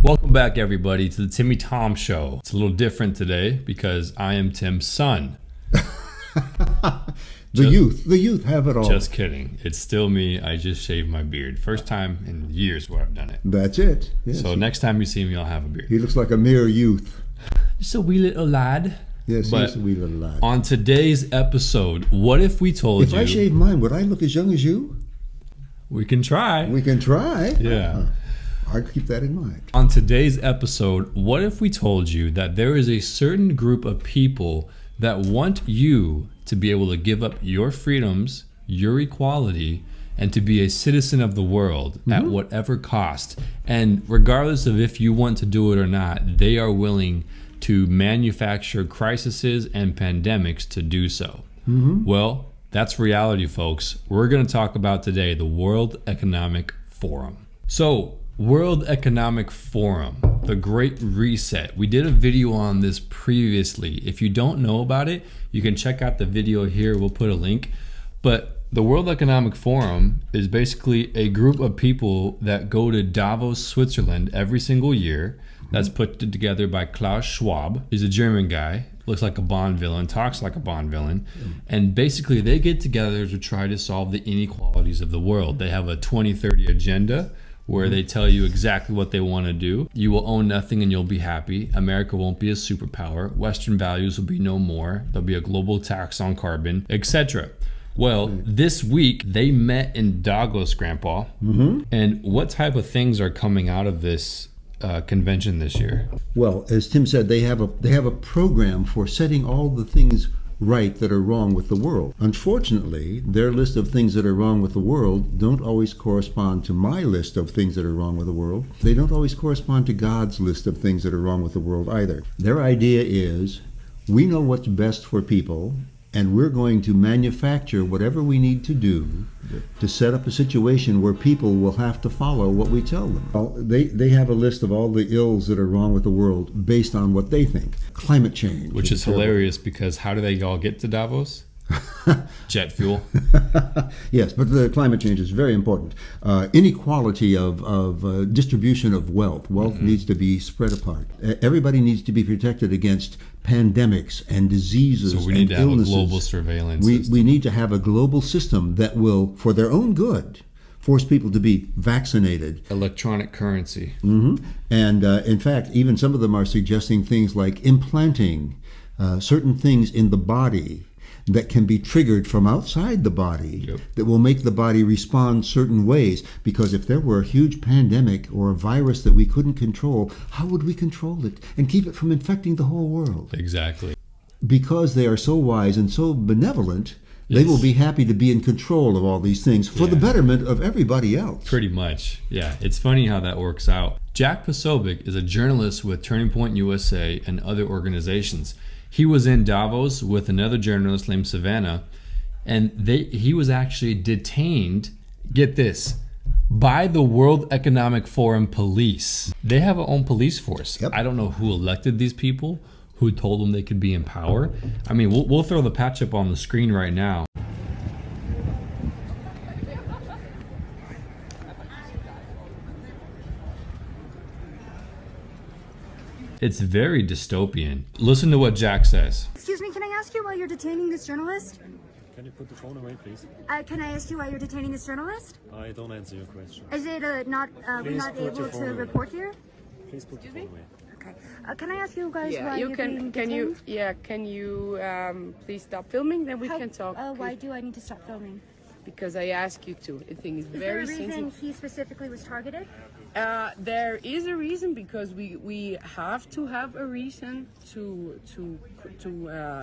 Welcome back, everybody, to the Timmy Thom Show. It's a little different today because I am Tim's son. The youth have it all. Just kidding. It's still me. I just shaved my beard. First time in years where I've done it. That's it. Yes. So next time you see me, I'll have a beard. He looks like a mere youth. Just a wee little lad. Yes, he's a wee little lad. On today's episode, what if we told you... If I shave mine, would I look as young as you? We can try. We can try. Yeah. I'll keep that in mind. On today's episode, what if we told you that there is a certain group of people that want you to be able to give up your freedoms, your equality, and to be a citizen of the world at whatever cost. And regardless of if you want to do it or not, they are willing to manufacture crises and pandemics to do so. Well, that's reality, folks. We're going to talk about today the World Economic Forum. So, World Economic Forum, the Great Reset. We did a video on this previously. If you don't know about it, you can check out the video here. We'll put a link. But the World Economic Forum is basically a group of people that go to Davos, Switzerland every single year. That's put together by Klaus Schwab. He's a German guy, looks like a Bond villain, talks like a Bond villain. And basically they get together to try to solve the inequalities of the world. They have a 2030 agenda where they tell you exactly what they want to do. You will own nothing and you'll be happy. America won't be a superpower. Western values will be no more. There'll be a global tax on carbon, etc. Well, this week they met in Davos, Grandpa. And what type of things are coming out of this convention this year? Well, as Tim said, they have a program for setting all the things right that are wrong with the world. Unfortunately, their list of things that are wrong with the world don't always correspond to my list of things that are wrong with the world. They don't always correspond to God's list of things that are wrong with the world either. Their idea is, we know what's best for people, and we're going to manufacture whatever we need to do to set up a situation where people will have to follow what we tell them. Well, they have a list of all the ills that are wrong with the world based on what they think. Climate change. Which is hilarious because how do they all get to Davos? Jet fuel. Yes, but the climate change is very important. Inequality of distribution of wealth. Wealth needs to be spread apart. Everybody needs to be protected against pandemics and diseases and illnesses. So we need to have a global surveillance system. We need to have a global system that will, for their own good, force people to be vaccinated. Electronic currency. And in fact, even some of them are suggesting things like implanting certain things in the body that can be triggered from outside the body that will make the body respond certain ways. Because if there were a huge pandemic or a virus that we couldn't control, how would we control it and keep it from infecting the whole world? Exactly. Because they are so wise and so benevolent, they will be happy to be in control of all these things for the betterment of everybody else. Pretty much. Yeah, it's funny how that works out. Jack Posobiec is a journalist with Turning Point USA and other organizations. He was in Davos with another journalist named Savannah, and he was actually detained, get this, by the World Economic Forum police. They have their own police force. I don't know who elected these people, who told them they could be in power. I mean, we'll throw the patch up on the screen right now. It's very dystopian. Listen to what Jack says. Excuse me, can I ask you why you're detaining this journalist? Can you put the phone away, please? Can I ask you why you're detaining this journalist? I don't answer your question. Is it we're not able to report here? Please put the phone away. Okay. Can I ask you guys Yeah, why you you're can. being Can you? detained? Yeah. Can you please stop filming? Then we can talk. Why do I need to stop filming? Because I ask you to. I think it's Is there very a reason sensitive. he specifically was targeted? There is a reason because we have to have a reason to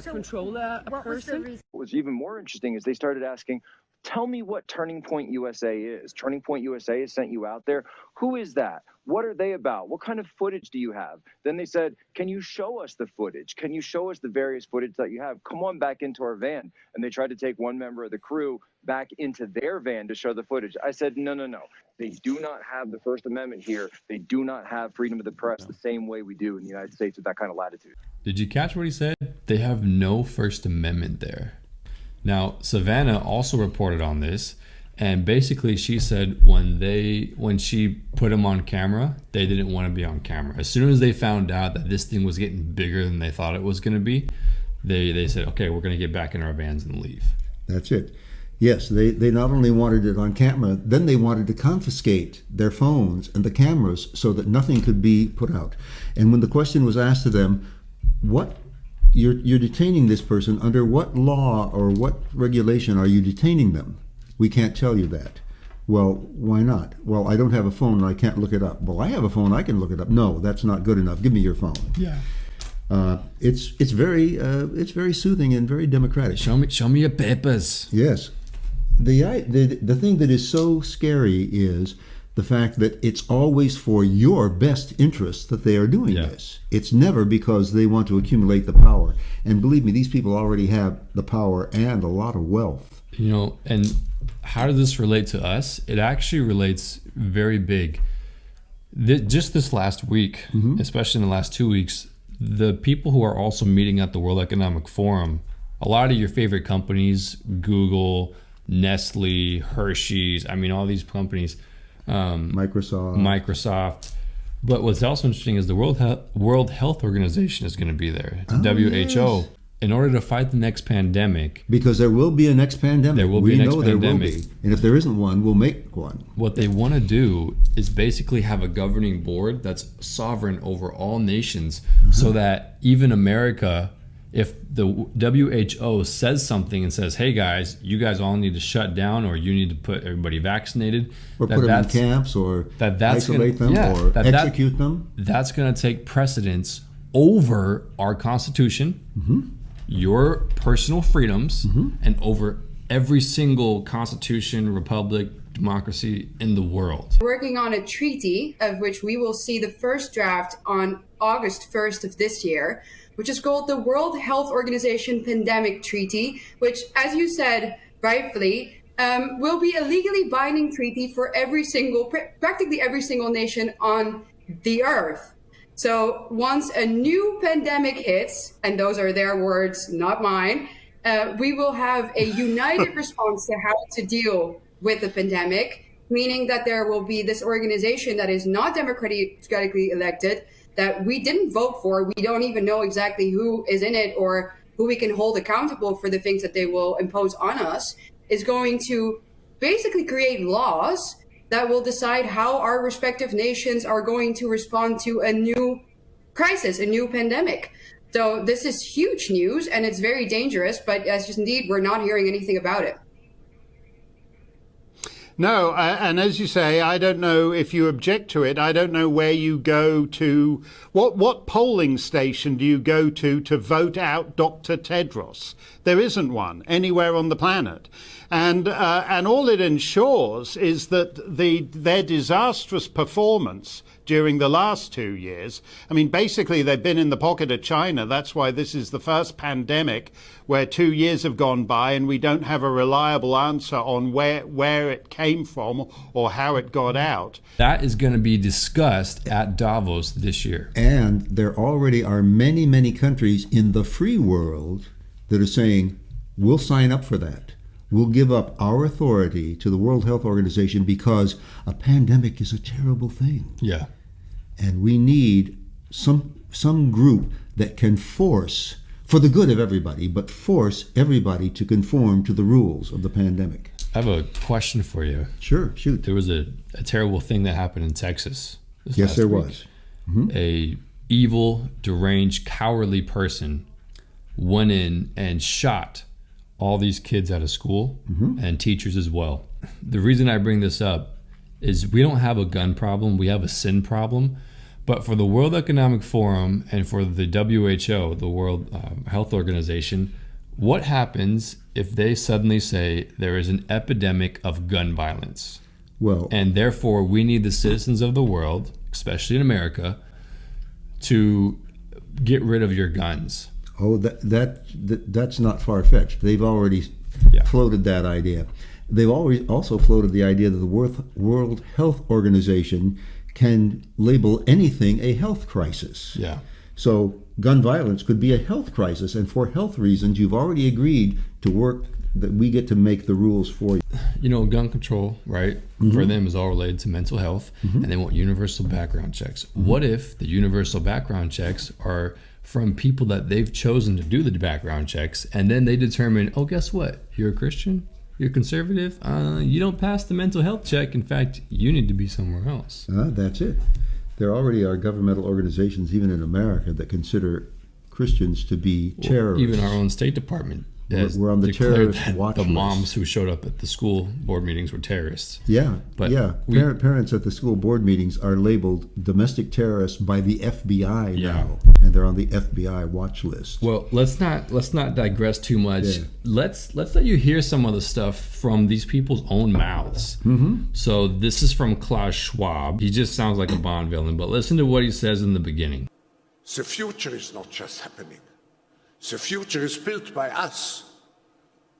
control a What was the person. reason? What was even more interesting is they started asking, tell me what Turning Point USA is. Turning Point USA has sent you out there. Who is that? What are they about? What kind of footage do you have? Then they said, can you show us the footage? Can you show us the various footage that you have? Come on back into our van. And they tried to take one member of the crew back into their van to show the footage. I said, no. They do not have the First Amendment here. They do not have freedom of the press the same way we do in the United States with that kind of latitude. Did you catch what he said? They have no First Amendment there. Now, Savannah also reported on this, And basically she said when she put them on camera, they didn't want to be on camera. As soon as they found out that this thing was getting bigger than they thought it was going to be, they said, okay, we're going to get back in our vans and leave. That's it. Yes, they not only wanted it on camera, then they wanted to confiscate their phones and the cameras so that nothing could be put out. And when the question was asked to them, what you're detaining this person, under what law or what regulation are you detaining them? We can't tell you that. Well, why not? Well, I don't have a phone and I can't look it up. Well, I have a phone, I can look it up. No, that's not good enough. Give me your phone. Yeah. It's very soothing and very democratic. Show me your papers. Yes. The thing that is so scary is the fact that it's always for your best interest that they are doing this. It's never because they want to accumulate the power. And believe me, these people already have the power and a lot of wealth. You know, and how does this relate to us? It actually relates very big. Just this last week, especially in the last 2 weeks, the people who are also meeting at the World Economic Forum, a lot of your favorite companies, Google, Nestle, Hershey's, I mean, all these companies, Microsoft. But what's also interesting is the World Health Organization is going to be there, WHO, yes, in order to fight the next pandemic. Because there will be a next pandemic. There will be a next pandemic. There will be. And if there isn't one, we'll make one. What they want to do is basically have a governing board that's sovereign over all nations, so that even America, if the WHO says something and says, hey guys, you guys all need to shut down, or you need to put everybody vaccinated, or put them in camps, or isolate them, or execute them, that's going to take precedence over our Constitution, your personal freedoms, and over every single constitution, republic, democracy in the world. Working on a treaty of which we will see the first draft on August 1st of this year, which is called the World Health Organization Pandemic Treaty, which, as you said rightfully, will be a legally binding treaty for practically every single nation on the earth. So once a new pandemic hits, and those are their words, not mine, we will have a united response to how to deal with the pandemic, meaning that there will be this organization that is not democratically elected, that we didn't vote for. We don't even know exactly who is in it or who we can hold accountable for the things that they will impose on us, is going to basically create laws that will decide how our respective nations are going to respond to a new crisis, a new pandemic. So this is huge news, and it's very dangerous, but as indeed, we're not hearing anything about it. No, and as you say, I don't know if you object to it. I don't know where you go to. What polling station do you go to vote out Dr. Tedros? There isn't one anywhere on the planet. And all it ensures is that their disastrous performance during the last 2 years, I mean, basically they've been in the pocket of China. That's why this is the first pandemic where 2 years have gone by and we don't have a reliable answer on where it came from or how it got out. That is going to be discussed at Davos this year. And there already are many, many countries in the free world that are saying, we'll sign up for that. We'll give up our authority to the World Health Organization because a pandemic is a terrible thing. Yeah. And we need some group that can force, for the good of everybody, but force everybody to conform to the rules of the pandemic. I have a question for you. Sure, shoot. There was a terrible thing that happened in Texas. Yes, there was. A evil, deranged, cowardly person went in and shot all these kids out of school and teachers as well. The reason I bring this up is we don't have a gun problem, we have a sin problem. But for the World Economic Forum and for the WHO, the World Health Organization, what happens if they suddenly say there is an epidemic of gun violence? Well, and therefore we need the citizens of the world, especially in America, to get rid of your guns. Oh, that's not far-fetched. They've already floated that idea. They've always also floated the idea that the World Health Organization can label anything a health crisis. Yeah. So gun violence could be a health crisis, and for health reasons, you've already agreed to work that we get to make the rules for you. You know, gun control, right, for them is all related to mental health, and they want universal background checks. What if the universal background checks are from people that they've chosen to do the background checks, and then they determine, oh, guess what? You're a Christian? You're conservative? You don't pass the mental health check. In fact, you need to be somewhere else. That's it. There already are governmental organizations, even in America, that consider Christians to be terrorists. Even our own State Department has we're on the declared terrorist that watch the list. moms who showed up at the school board meetings were terrorists. Yeah, But yeah. we- Parents at the school board meetings are labeled domestic terrorists by the FBI Yeah. now, and they're on the FBI watch list. Well, let's not digress too much. Yeah. Let's let you hear some of the stuff from these people's own mouths. So this is from Klaus Schwab. He just sounds like a Bond villain, but listen to what he says in the beginning. The future is not just happening. The future is built by us,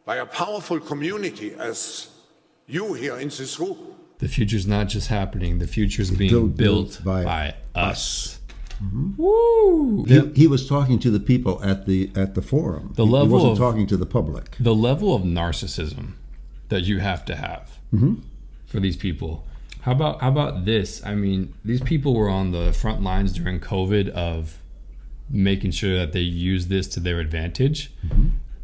by a powerful community as you here in this room. The future's not just happening. The future's being built by us. Woo! He was talking to the people at the forum. The He level wasn't of- talking to the public. The level of narcissism that you have to have for these people. How about this? I mean, these people were on the front lines during COVID of making sure that they use this to their advantage.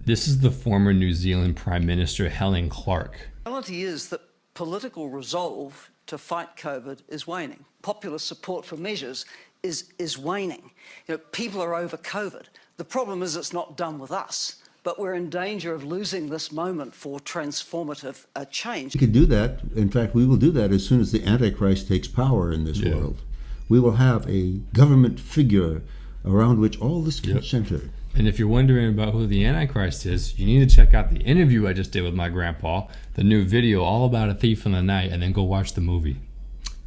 This is the former New Zealand Prime Minister Helen Clark. The reality is that political resolve to fight COVID is waning. Popular support for measures is waning. You know, people are over COVID. The problem is it's not done with us, but we're in danger of losing this moment for transformative change. We could do that. In fact, we will do that as soon as the Antichrist takes power in this world. We will have a government figure around which all this can center. And if you're wondering about who the Antichrist is, you need to check out the interview I just did with my grandpa, the new video all about a thief in the night, and then go watch the movie.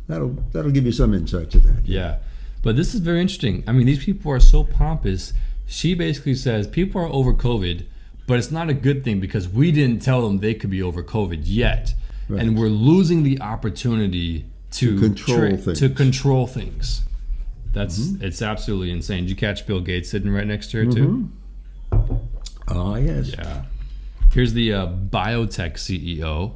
That'll give you some insight to that. Yeah. But this is very interesting. I mean, these people are so pompous. She basically says people are over COVID, but it's not a good thing because we didn't tell them they could be over COVID yet. Right. And we're losing the opportunity to control things. That's it's absolutely insane. Did you catch Bill Gates sitting right next to her too? Ah, yes. Yeah. Here's the biotech CEO.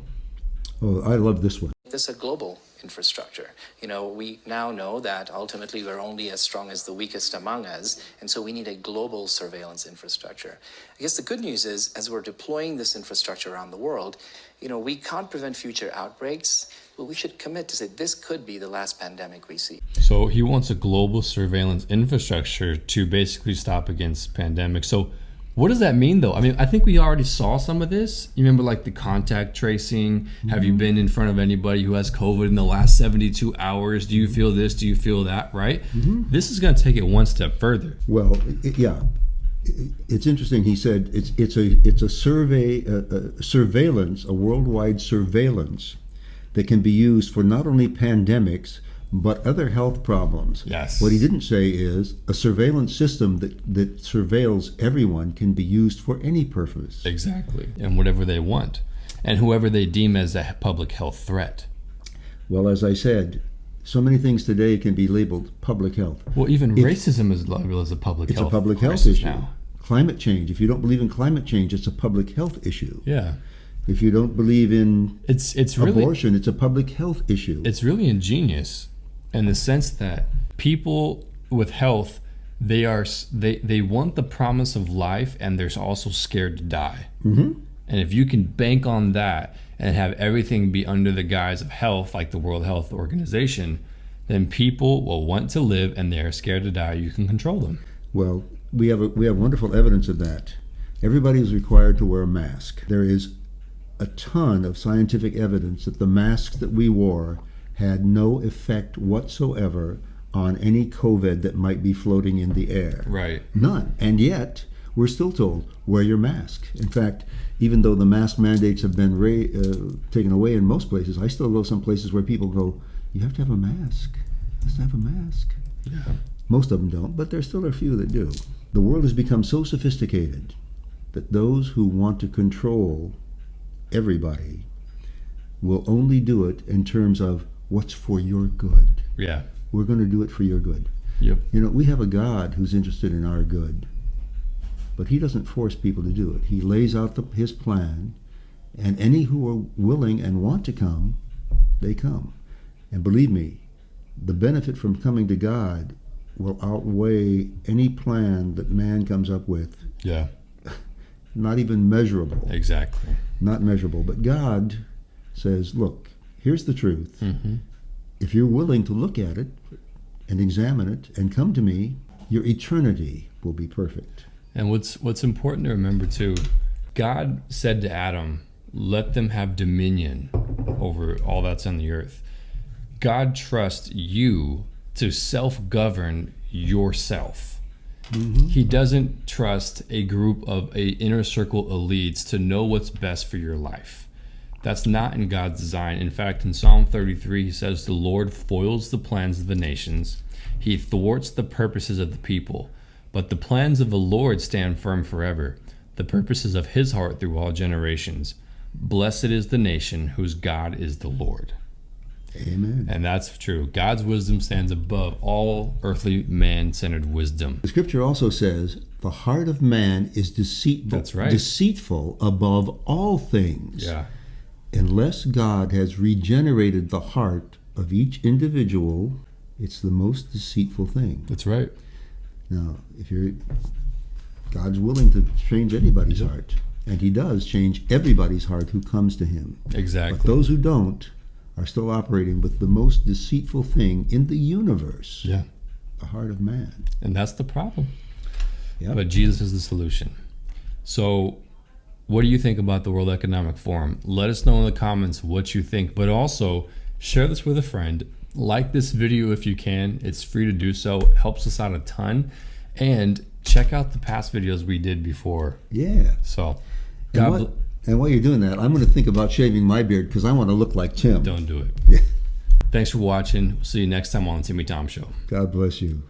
Oh, I love this one. This is a global infrastructure. You know, we now know that ultimately we're only as strong as the weakest among us, and so we need a global surveillance infrastructure. I guess the good news is, as we're deploying this infrastructure around the world, you know, we can't prevent future outbreaks, but we should commit to say this could be the last pandemic we see. So he wants a global surveillance infrastructure to basically stop against pandemics. So what does that mean, though? I mean, I think we already saw some of this. You remember, like, the contact tracing? Have you been in front of anybody who has COVID in the last 72 hours? Do you feel this? Do you feel that? Right? This is going to take it one step further. Well, it's interesting. He said it's a surveillance, a worldwide surveillance that can be used for not only pandemics but other health problems. Yes. What he didn't say is a surveillance system that surveils everyone can be used for any purpose. Exactly. And whatever they want. And whoever they deem as a public health threat. Well, as I said, so many things today can be labeled public health. Well, even racism is labeled as a public health. It's a public health issue. Now. Climate change. If you don't believe in climate change, it's a public health issue. Yeah. If you don't believe in it's really, abortion, it's a public health issue. It's really ingenious in the sense that people with health, they want the promise of life, and they're also scared to die. And if you can bank on that and have everything be under the guise of health, like the World Health Organization, then people will want to live, and they're scared to die. You can control them. Well, we have wonderful evidence of that. Everybody is required to wear a mask. There is a ton of scientific evidence that the masks that we wore had no effect whatsoever on any COVID that might be floating in the air. Right. None. And yet, we're still told, wear your mask. In fact, even though the mask mandates have been taken away in most places, I still go some places where people go, you have to have a mask. You have to have a mask. Yeah. Most of them don't, but there still are a few that do. The world has become so sophisticated that those who want to control everybody will only do it in terms of what's for your good. Yeah. We're going to do it for your good. Yep. You know, we have a God who's interested in our good. But he doesn't force people to do it. He lays out his plan, and any who are willing and want to come, they come. And believe me, the benefit from coming to God will outweigh any plan that man comes up with. Yeah. Not even measurable. Exactly. Not measurable. But God says, look, here's the truth. Mm-hmm. If you're willing to look at it and examine it and come to me, your eternity will be perfect. And what's important to remember too, God said to Adam, let them have dominion over all that's on the earth. God trusts you to self-govern yourself. Mm-hmm. He doesn't trust a group of a inner circle elites to know what's best for your life. That's not in God's design. In fact, in Psalm 33, he says, the Lord foils the plans of the nations. He thwarts the purposes of the people. But the plans of the Lord stand firm forever, the purposes of his heart through all generations. Blessed is the nation whose God is the Lord. Amen. And that's true. God's wisdom stands above all earthly man-centered wisdom. The scripture also says, the heart of man is deceitful. That's right. Deceitful above all things. Yeah. Unless God has regenerated the heart of each individual, it's the most deceitful thing. That's right. Now, God's willing to change anybody's heart, and he does change everybody's heart who comes to him. Exactly. But those who don't are still operating with the most deceitful thing in the universe. Yeah. The heart of man. And that's the problem. Yep. But Jesus is the solution. So what do you think about the World Economic Forum? Let us know in the comments what you think, but also share this with a friend. Like this video if you can. It's free to do so. It helps us out a ton. And check out the past videos we did before. Yeah. So, and while you're doing that, I'm going to think about shaving my beard because I want to look like Tim. Don't do it. Yeah. Thanks for watching. We'll see you next time on the Timmy Thom Show. God bless you.